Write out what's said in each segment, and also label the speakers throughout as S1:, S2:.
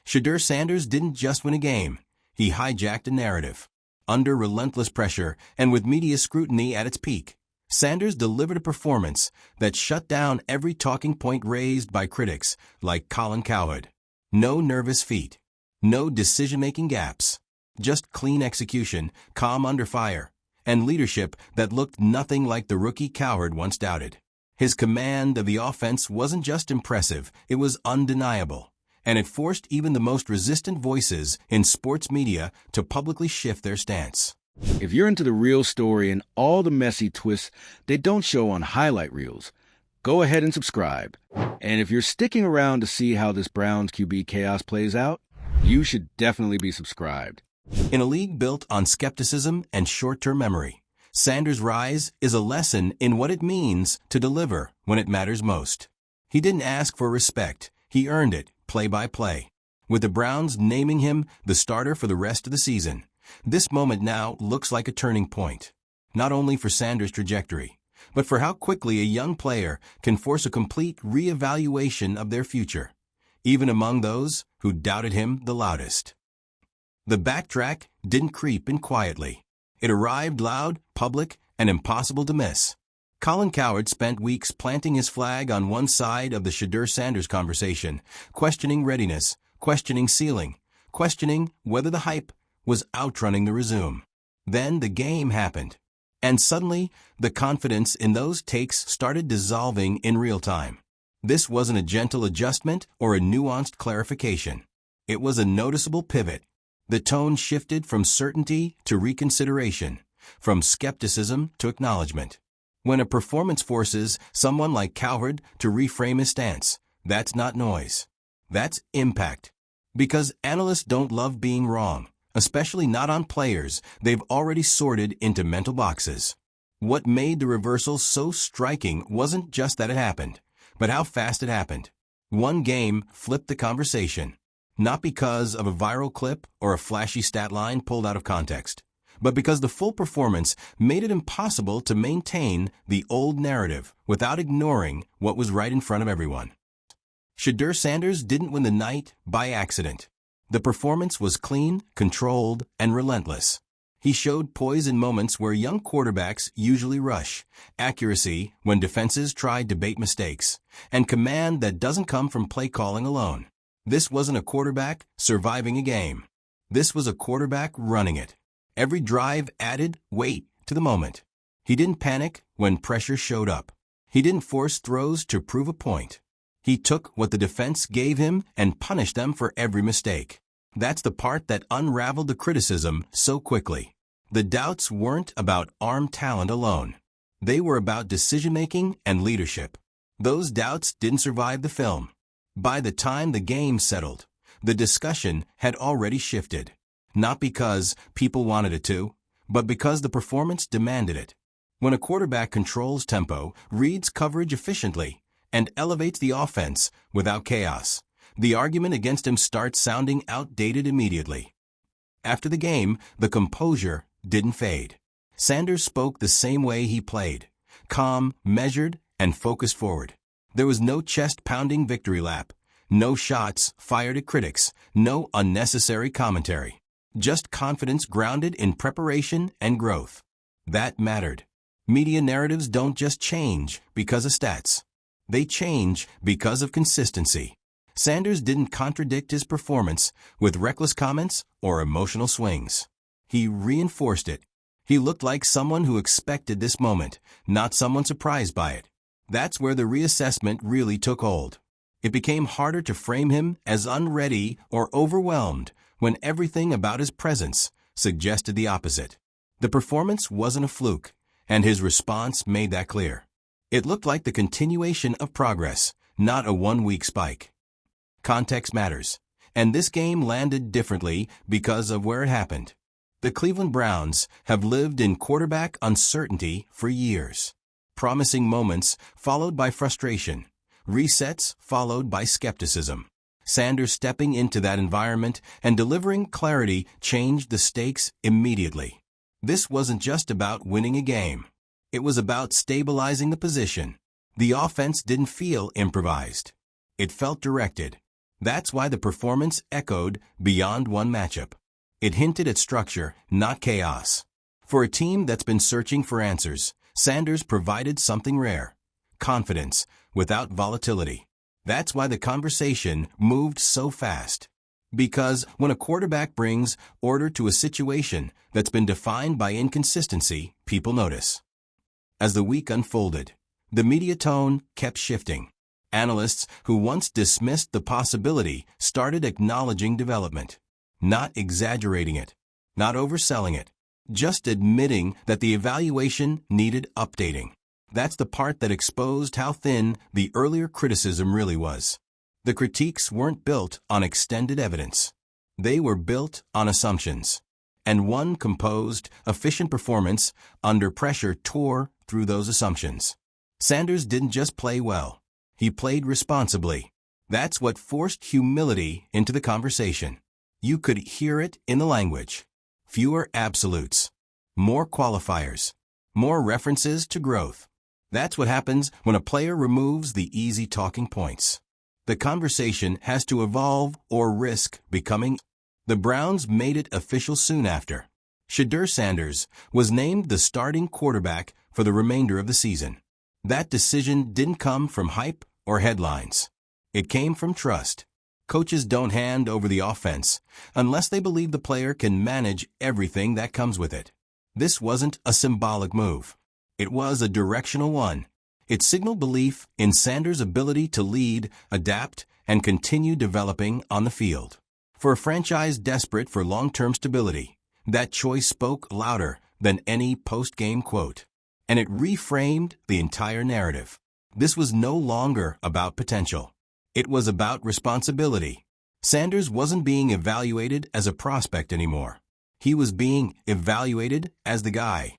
S1: Shedeur Sanders didn't just win a game. He hijacked a narrative. Under relentless pressure and with media scrutiny at its peak, Sanders delivered a performance that shut down every talking point raised by critics like Colin Cowherd. No nervous feet. No decision-making gaps. Just clean execution, calm under fire, and leadership that looked nothing like the rookie Cowherd once doubted. His command of the offense wasn't just impressive, it was undeniable, and it forced even the most resistant voices in sports media to publicly shift their stance.
S2: If you're into the real story and all the messy twists they don't show on highlight reels, go ahead and subscribe. And if you're sticking around to see how this Browns QB chaos plays out, you should definitely be subscribed.
S1: In a league built on skepticism and short-term memory, Sanders' rise is a lesson in what it means to deliver when it matters most. He didn't ask for respect, he earned it, play by play. With the Browns naming him the starter for the rest of the season, this moment now looks like a turning point, not only for Sanders' trajectory, but for how quickly a young player can force a complete re-evaluation of their future, even among those who doubted him the loudest. The backtrack didn't creep in quietly. It arrived loud, public, and impossible to miss. Colin Cowherd spent weeks planting his flag on one side of the Shedeur Sanders conversation, questioning readiness, questioning ceiling, questioning whether the hype was outrunning the resume. Then the game happened. And suddenly, the confidence in those takes started dissolving in real time. This wasn't a gentle adjustment or a nuanced clarification. It was a noticeable pivot. The tone shifted from certainty to reconsideration, from skepticism to acknowledgement. When a performance forces someone like Cowherd to reframe his stance, that's not noise. That's impact. Because analysts don't love being wrong, especially not on players they've already sorted into mental boxes. What made the reversal so striking wasn't just that it happened, but how fast it happened. One game flipped the conversation. Not because of a viral clip or a flashy stat line pulled out of context, but because the full performance made it impossible to maintain the old narrative without ignoring what was right in front of everyone. Shedeur Sanders didn't win the night by accident. The performance was clean, controlled, and relentless. He showed poise in moments where young quarterbacks usually rush, accuracy when defenses tried to bait mistakes, and command that doesn't come from play calling alone. This wasn't a quarterback surviving a game. This was a quarterback running it. Every drive added weight to the moment. He didn't panic when pressure showed up. He didn't force throws to prove a point. He took what the defense gave him and punished them for every mistake. That's the part that unraveled the criticism so quickly. The doubts weren't about arm talent alone. They were about decision-making and leadership. Those doubts didn't survive the film. By the time the game settled, the discussion had already shifted. Not because people wanted it to, but because the performance demanded it. When a quarterback controls tempo, reads coverage efficiently, and elevates the offense without chaos, the argument against him starts sounding outdated immediately. After the game, the composure didn't fade. Sanders spoke the same way he played, calm, measured, and focused forward. There was no chest-pounding victory lap, no shots fired at critics, no unnecessary commentary. Just confidence grounded in preparation and growth. That mattered. Media narratives don't just change because of stats. They change because of consistency. Sanders didn't contradict his performance with reckless comments or emotional swings. He reinforced it. He looked like someone who expected this moment, not someone surprised by it. That's where the reassessment really took hold. It became harder to frame him as unready or overwhelmed when everything about his presence suggested the opposite. The performance wasn't a fluke, and his response made that clear. It looked like the continuation of progress, not a one-week spike. Context matters, and this game landed differently because of where it happened. The Cleveland Browns have lived in quarterback uncertainty for years. Promising moments followed by frustration, resets followed by skepticism. Sanders stepping into that environment and delivering clarity changed the stakes immediately. This wasn't just about winning a game. It was about stabilizing the position. The offense didn't feel improvised. It felt directed. That's why the performance echoed beyond one matchup. It hinted at structure, not chaos. For a team that's been searching for answers, Sanders provided something rare: confidence without volatility. That's why the conversation moved so fast. Because when a quarterback brings order to a situation that's been defined by inconsistency, people notice. As the week unfolded, the media tone kept shifting. Analysts who once dismissed the possibility started acknowledging development, not exaggerating it, not overselling it, just admitting that the evaluation needed updating. That's the part that exposed how thin the earlier criticism really was. The critiques weren't built on extended evidence. They were built on assumptions. And one composed, efficient performance under pressure tore through those assumptions. Sanders didn't just play well. He played responsibly. That's what forced humility into the conversation. You could hear it in the language. Fewer absolutes. More qualifiers. More references to growth. That's what happens when a player removes the easy talking points. The conversation has to evolve or risk becoming. The Browns made it official soon after. Shedeur Sanders was named the starting quarterback for the remainder of the season. That decision didn't come from hype or headlines. It came from trust. Coaches don't hand over the offense unless they believe the player can manage everything that comes with it. This wasn't a symbolic move. It was a directional one. It signaled belief in Sanders' ability to lead, adapt, and continue developing on the field. For a franchise desperate for long-term stability, that choice spoke louder than any post-game quote. And it reframed the entire narrative. This was no longer about potential. It was about responsibility. Sanders wasn't being evaluated as a prospect anymore. He was being evaluated as the guy.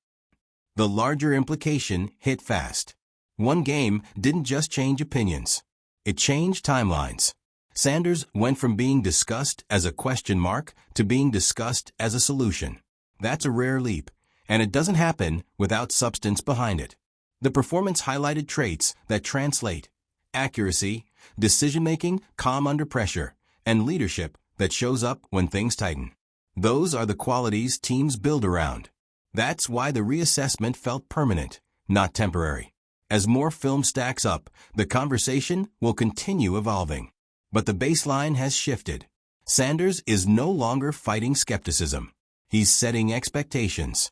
S1: The larger implication hit fast. One game didn't just change opinions. It changed timelines. Sanders went from being discussed as a question mark to being discussed as a solution. That's a rare leap, and it doesn't happen without substance behind it. The performance highlighted traits that translate: accuracy, decision-making, calm under pressure, and leadership that shows up when things tighten. Those are the qualities teams build around. That's why the reassessment felt permanent, not temporary. As more film stacks up, the conversation will continue evolving. But the baseline has shifted. Sanders is no longer fighting skepticism. He's setting expectations.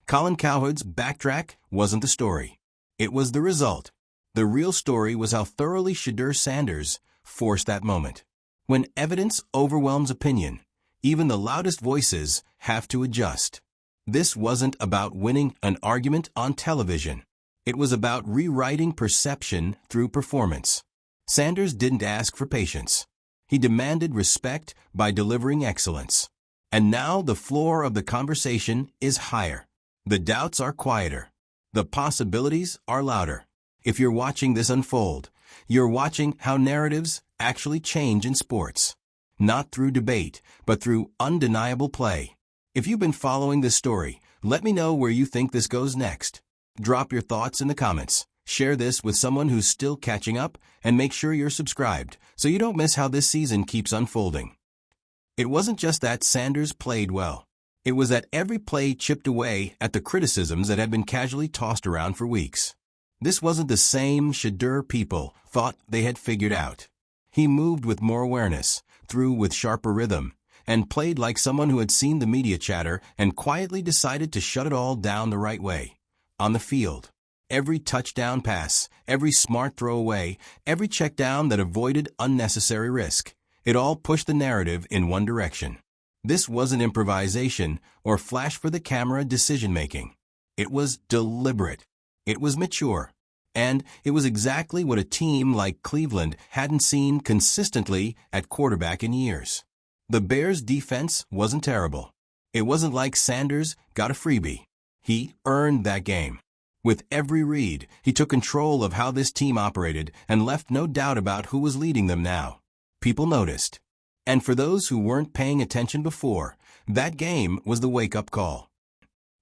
S1: Colin Cowherd's Backtrack wasn't the story. It was the result. The real story was how thoroughly Shedeur Sanders forced that moment. When evidence overwhelms opinion, even the loudest voices have to adjust. This wasn't about winning an argument on television. It was about rewriting perception through performance. Sanders didn't ask for patience. He demanded respect by delivering excellence. And now the floor of the conversation is higher. The doubts are quieter. The possibilities are louder. If you're watching this unfold, you're watching how narratives actually change in sports. Not through debate, but through undeniable play. If you've been following this story, let me know where you think this goes next. Drop your thoughts in the comments. Share this with someone who's still catching up, and make sure you're subscribed so you don't miss how this season keeps unfolding. It wasn't just that Sanders played well. It was that every play chipped away at the criticisms that had been casually tossed around for weeks. This wasn't the same Shedeur people thought they had figured out. He moved with more awareness, threw with sharper rhythm, and played like someone who had seen the media chatter and quietly decided to shut it all down the right way. On the field, every touchdown pass, every smart throw away, every check down that avoided unnecessary risk, it all pushed the narrative in one direction. This wasn't improvisation or flash-for-the-camera decision-making. It was deliberate. It was mature. And it was exactly what a team like Cleveland hadn't seen consistently at quarterback in years. The Bears' defense wasn't terrible. It wasn't like Sanders got a freebie. He earned that game. With every read, he took control of how this team operated and left no doubt about who was leading them now. People noticed. And for those who weren't paying attention before, that game was the wake-up call.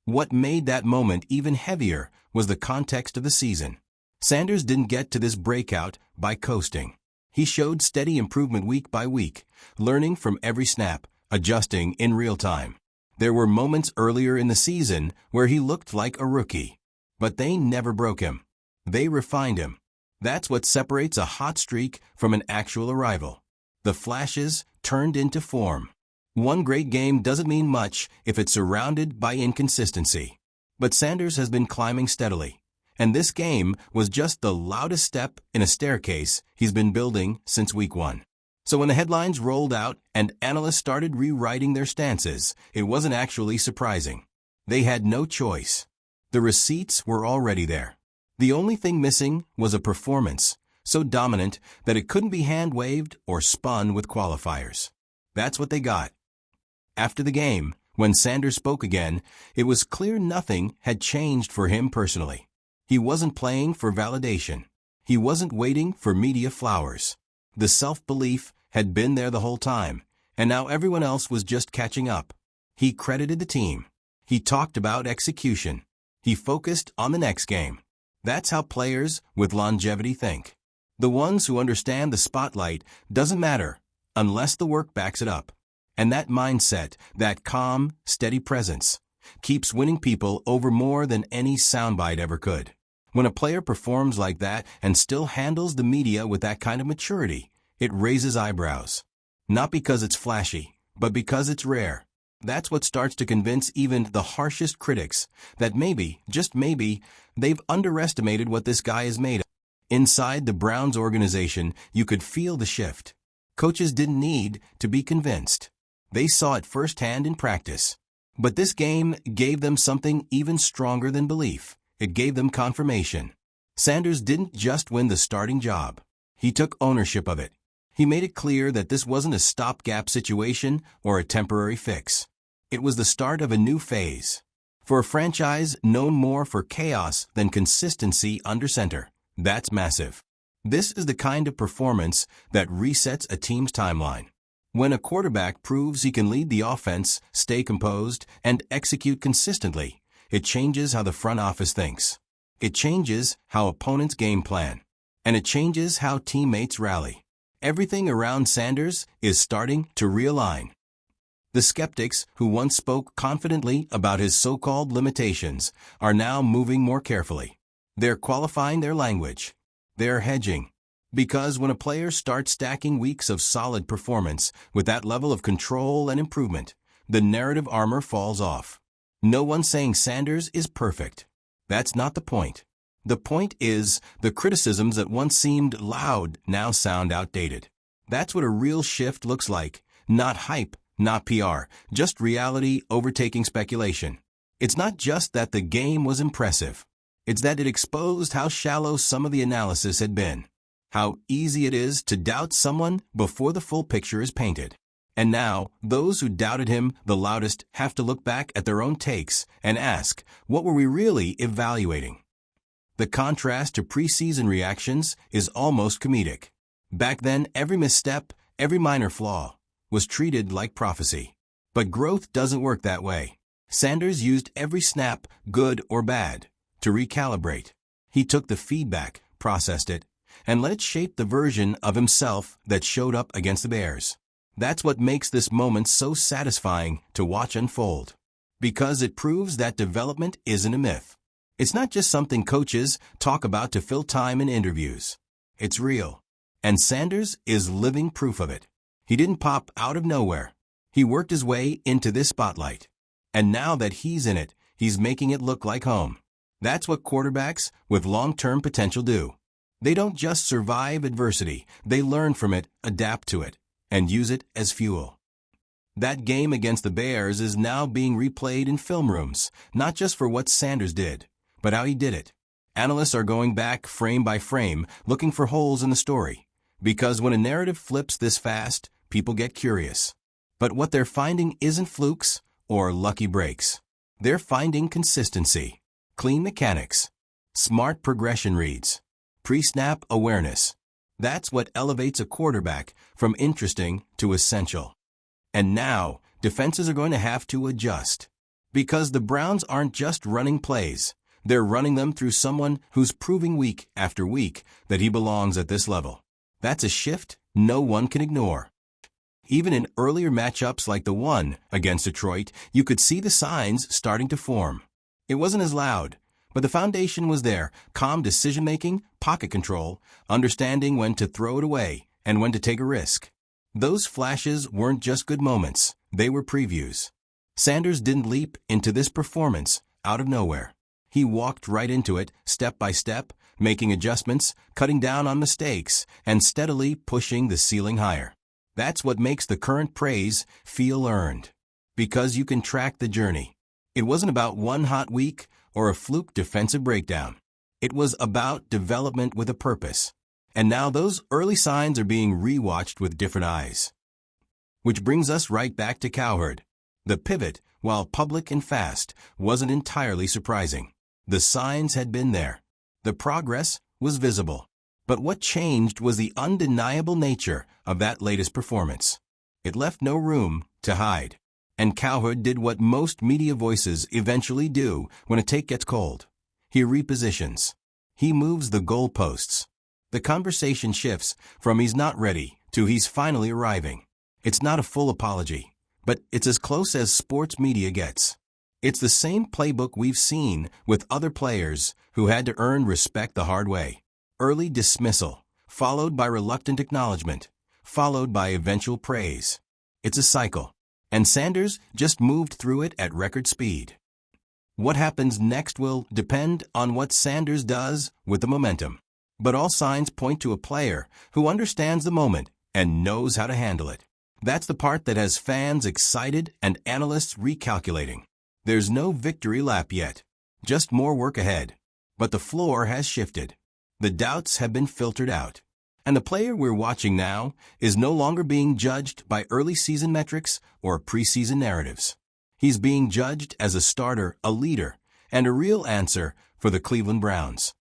S1: What made that moment even heavier was the context of the season. Sanders didn't get to this breakout by coasting. He showed steady improvement week by week, learning from every snap, adjusting in real time. There were moments earlier in the season where he looked like a rookie. But they never broke him. They refined him. That's what separates a hot streak from an actual arrival. The flashes turned into form. One great game doesn't mean much if it's surrounded by inconsistency. But Sanders has been climbing steadily. And this game was just the loudest step in a staircase he's been building since week 1. So when the headlines rolled out and analysts started rewriting their stances, it wasn't actually surprising. They had no choice. The receipts were already there. The only thing missing was a performance so dominant that it couldn't be hand-waved or spun with qualifiers. That's what they got. After the game, when Sanders spoke again, it was clear nothing had changed for him personally. He wasn't playing for validation. He wasn't waiting for media flowers. The self-belief had been there the whole time, and now everyone else was just catching up. He credited the team. He talked about execution. He focused on the next game. That's how players with longevity think. The ones who understand the spotlight doesn't matter unless the work backs it up. And that mindset, that calm, steady presence, keeps winning people over more than any soundbite ever could. When a player performs like that and still handles the media with that kind of maturity, it raises eyebrows. Not because it's flashy, but because it's rare. That's what starts to convince even the harshest critics that maybe, just maybe, they've underestimated what this guy is made of. Inside the Browns organization, you could feel the shift. Coaches didn't need to be convinced. They saw it firsthand in practice. But this game gave them something even stronger than belief. It gave them confirmation. Sanders didn't just win the starting job. He took ownership of it. He made it clear that this wasn't a stopgap situation or a temporary fix. It was the start of a new phase. For a franchise known more for chaos than consistency under center, that's massive. This is the kind of performance that resets a team's timeline. When a quarterback proves he can lead the offense, stay composed, and execute consistently, it changes how the front office thinks. It changes how opponents game plan. And it changes how teammates rally. Everything around Sanders is starting to realign. The skeptics who once spoke confidently about his so-called limitations are now moving more carefully. They're qualifying their language. They're hedging. Because when a player starts stacking weeks of solid performance with that level of control and improvement, the narrative armor falls off. No one's saying Sanders is perfect. That's not the point. The point is the criticisms that once seemed loud now sound outdated. That's what a real shift looks like. Not hype, not PR, just reality overtaking speculation. It's not just that the game was impressive. It's that it exposed how shallow some of the analysis had been. How easy it is to doubt someone before the full picture is painted. And now, those who doubted him the loudest have to look back at their own takes and ask, what were we really evaluating? The contrast to preseason reactions is almost comedic. Back then, every misstep, every minor flaw, was treated like prophecy. But growth doesn't work that way. Sanders used every snap, good or bad, to recalibrate. He took the feedback, processed it, and let it shape the version of himself that showed up against the Bears. That's what makes this moment so satisfying to watch unfold. Because it proves that development isn't a myth. It's not just something coaches talk about to fill time in interviews. It's real. And Sanders is living proof of it. He didn't pop out of nowhere. He worked his way into this spotlight. And now that he's in it, he's making it look like home. That's what quarterbacks with long-term potential do. They don't just survive adversity. They learn from it, adapt to it, and use it as fuel. That game against the Bears is now being replayed in film rooms, not just for what Sanders did, but how he did it. Analysts are going back frame by frame, looking for holes in the story. Because when a narrative flips this fast, people get curious. But what they're finding isn't flukes or lucky breaks. They're finding consistency, clean mechanics, smart progression reads, pre-snap awareness. That's what elevates a quarterback from interesting to essential. And now, defenses are going to have to adjust. Because the Browns aren't just running plays. They're running them through someone who's proving week after week that he belongs at this level. That's a shift no one can ignore. Even in earlier matchups like the one against Detroit, you could see the signs starting to form. It wasn't as loud, but the foundation was there: calm decision-making, pocket control, understanding when to throw it away and when to take a risk. Those flashes weren't just good moments, they were previews. Sanders didn't leap into this performance out of nowhere. He walked right into it, step by step, making adjustments, cutting down on mistakes, and steadily pushing the ceiling higher. That's what makes the current praise feel earned. Because you can track the journey. It wasn't about one hot week or a fluke defensive breakdown. It was about development with a purpose. And now those early signs are being rewatched with different eyes. Which brings us right back to Cowherd. The pivot, while public and fast, wasn't entirely surprising. The signs had been there. The progress was visible. But what changed was the undeniable nature of that latest performance. It left no room to hide. And Cowherd did what most media voices eventually do when a take gets cold. He repositions. He moves the goalposts. The conversation shifts from "he's not ready" to "he's finally arriving." It's not a full apology, but it's as close as sports media gets. It's the same playbook we've seen with other players who had to earn respect the hard way. Early dismissal, followed by reluctant acknowledgement, followed by eventual praise. It's a cycle, and Sanders just moved through it at record speed. What happens next will depend on what Sanders does with the momentum. But all signs point to a player who understands the moment and knows how to handle it. That's the part that has fans excited and analysts recalculating. There's no victory lap yet, just more work ahead. But the floor has shifted. The doubts have been filtered out. And the player we're watching now is no longer being judged by early season metrics or preseason narratives. He's being judged as a starter, a leader, and a real answer for the Cleveland Browns.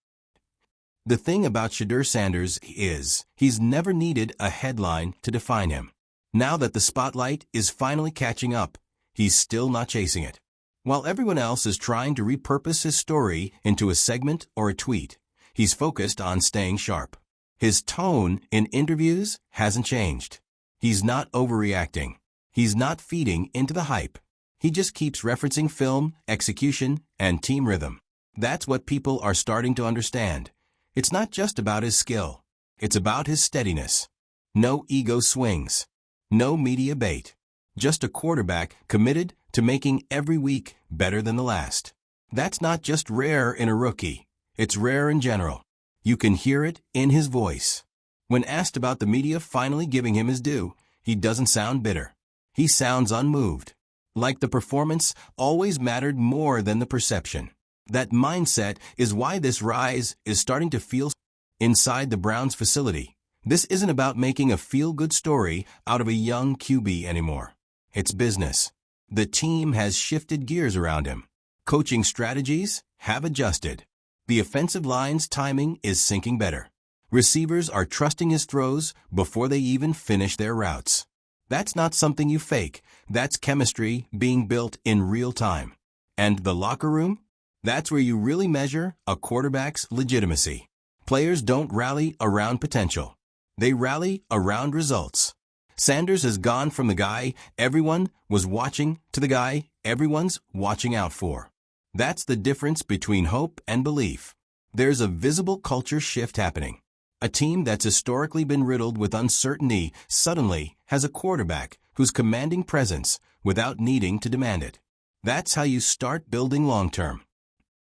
S1: The thing about Shedeur Sanders is he's never needed a headline to define him. Now that the spotlight is finally catching up, he's still not chasing it. While everyone else is trying to repurpose his story into a segment or a tweet, he's focused on staying sharp. His tone in interviews hasn't changed. He's not overreacting. He's not feeding into the hype. He just keeps referencing film, execution, and team rhythm. That's what people are starting to understand. It's not just about his skill. It's about his steadiness. No ego swings. No media bait. Just a quarterback committed to making every week better than the last. That's not just rare in a rookie. It's rare in general. You can hear it in his voice. When asked about the media finally giving him his due, he doesn't sound bitter. He sounds unmoved. Like the performance always mattered more than the perception. That mindset is why this rise is starting to feel inside the Browns facility. This isn't about making a feel-good story out of a young QB anymore. It's business. The team has shifted gears around him. Coaching strategies have adjusted. The offensive line's timing is syncing better. Receivers are trusting his throws before they even finish their routes. That's not something you fake. That's chemistry being built in real time. And the locker room? That's where you really measure a quarterback's legitimacy. Players don't rally around potential. They rally around results. Sanders has gone from the guy everyone was watching to the guy everyone's watching out for. That's the difference between hope and belief. There's a visible culture shift happening. A team that's historically been riddled with uncertainty suddenly has a quarterback who's commanding presence without needing to demand it. That's how you start building long-term.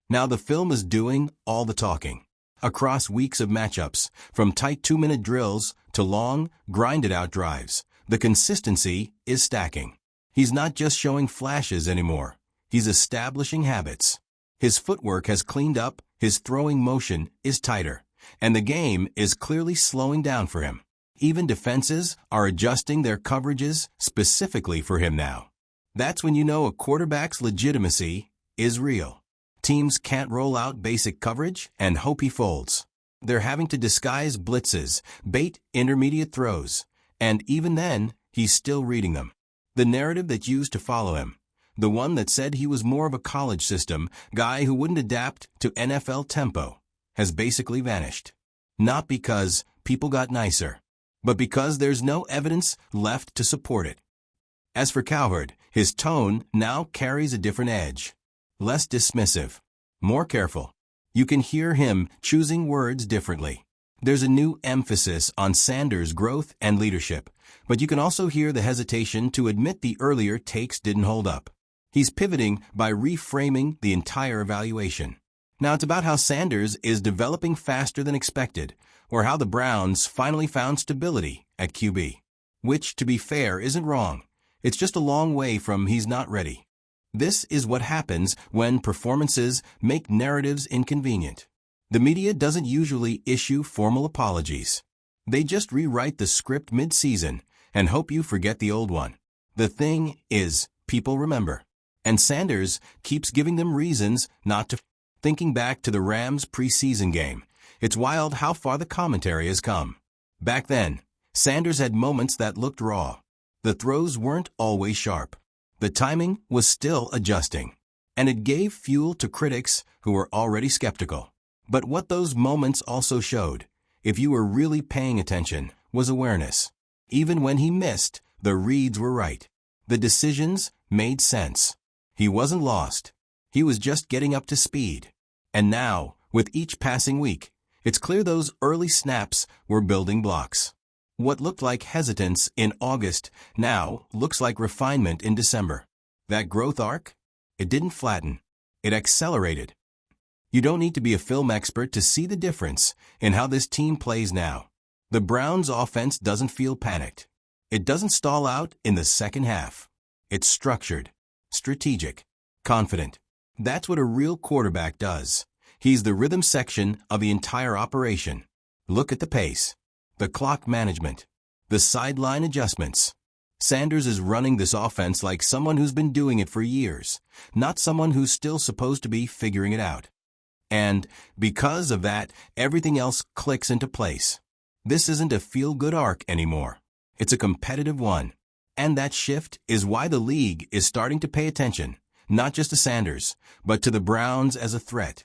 S1: Now the film is doing all the talking. Across weeks of matchups, from tight 2-minute drills to long, grinded-out drives, the consistency is stacking. He's not just showing flashes anymore. He's establishing habits. His footwork has cleaned up, his throwing motion is tighter, and the game is clearly slowing down for him. Even defenses are adjusting their coverages specifically for him now. That's when you know a quarterback's legitimacy is real. Teams can't roll out basic coverage and hope he folds. They're having to disguise blitzes, bait intermediate throws, and even then, he's still reading them. The narrative that used to follow him, the one that said he was more of a college system guy who wouldn't adapt to NFL tempo, has basically vanished. Not because people got nicer, but because there's no evidence left to support it. As for Cowherd, his tone now carries a different edge. Less dismissive, more careful. You can hear him choosing words differently. There's a new emphasis on Sanders' growth and leadership, but you can also hear the hesitation to admit the earlier takes didn't hold up. He's pivoting by reframing the entire evaluation. Now it's about how Sanders is developing faster than expected, or how the Browns finally found stability at QB. Which, to be fair, isn't wrong. It's just a long way from he's not ready. This is what happens when performances make narratives inconvenient. The media doesn't usually issue formal apologies. They just rewrite the script mid-season and hope you forget the old one. The thing is, people remember. And Sanders keeps giving them reasons not to. Thinking back to the Rams' preseason game, it's wild how far the commentary has come. Back then, Sanders had moments that looked raw. The throws weren't always sharp. The timing was still adjusting. And it gave fuel to critics who were already skeptical. But what those moments also showed, if you were really paying attention, was awareness. Even when he missed, the reads were right. The decisions made sense. He wasn't lost. He was just getting up to speed. And now, with each passing week, it's clear those early snaps were building blocks. What looked like hesitance in August now looks like refinement in December. That growth arc? It didn't flatten. It accelerated. You don't need to be a film expert to see the difference in how this team plays now. The Browns' offense doesn't feel panicked. It doesn't stall out in the second half. It's structured, strategic, confident. That's what a real quarterback does. He's the rhythm section of the entire operation. Look at the pace, the clock management, the sideline adjustments. Sanders is running this offense like someone who's been doing it for years, not someone who's still supposed to be figuring it out. And because of that, everything else clicks into place. This isn't a feel-good arc anymore. It's a competitive one. And that shift is why the league is starting to pay attention, not just to Sanders, but to the Browns as a threat.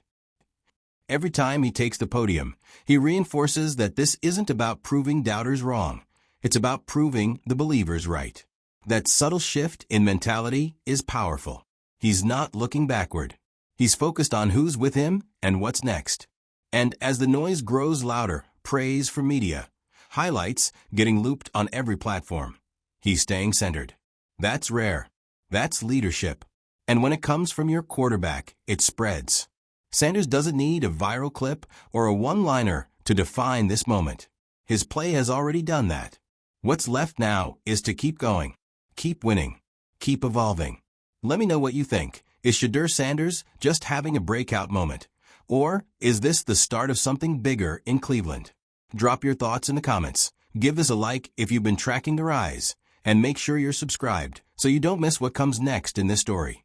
S1: Every time he takes the podium, he reinforces that this isn't about proving doubters wrong. It's about proving the believers right. That subtle shift in mentality is powerful. He's not looking backward. He's focused on who's with him and what's next. And as the noise grows louder, praise from media, highlights getting looped on every platform, he's staying centered. That's rare. That's leadership. And when it comes from your quarterback, it spreads. Sanders doesn't need a viral clip or a one-liner to define this moment. His play has already done that. What's left now is to keep going, keep winning, keep evolving. Let me know what you think. Is Shedeur Sanders just having a breakout moment? Or is this the start of something bigger in Cleveland? Drop your thoughts in the comments. Give this a like if you've been tracking the rise. And make sure you're subscribed so you don't miss what comes next in this story.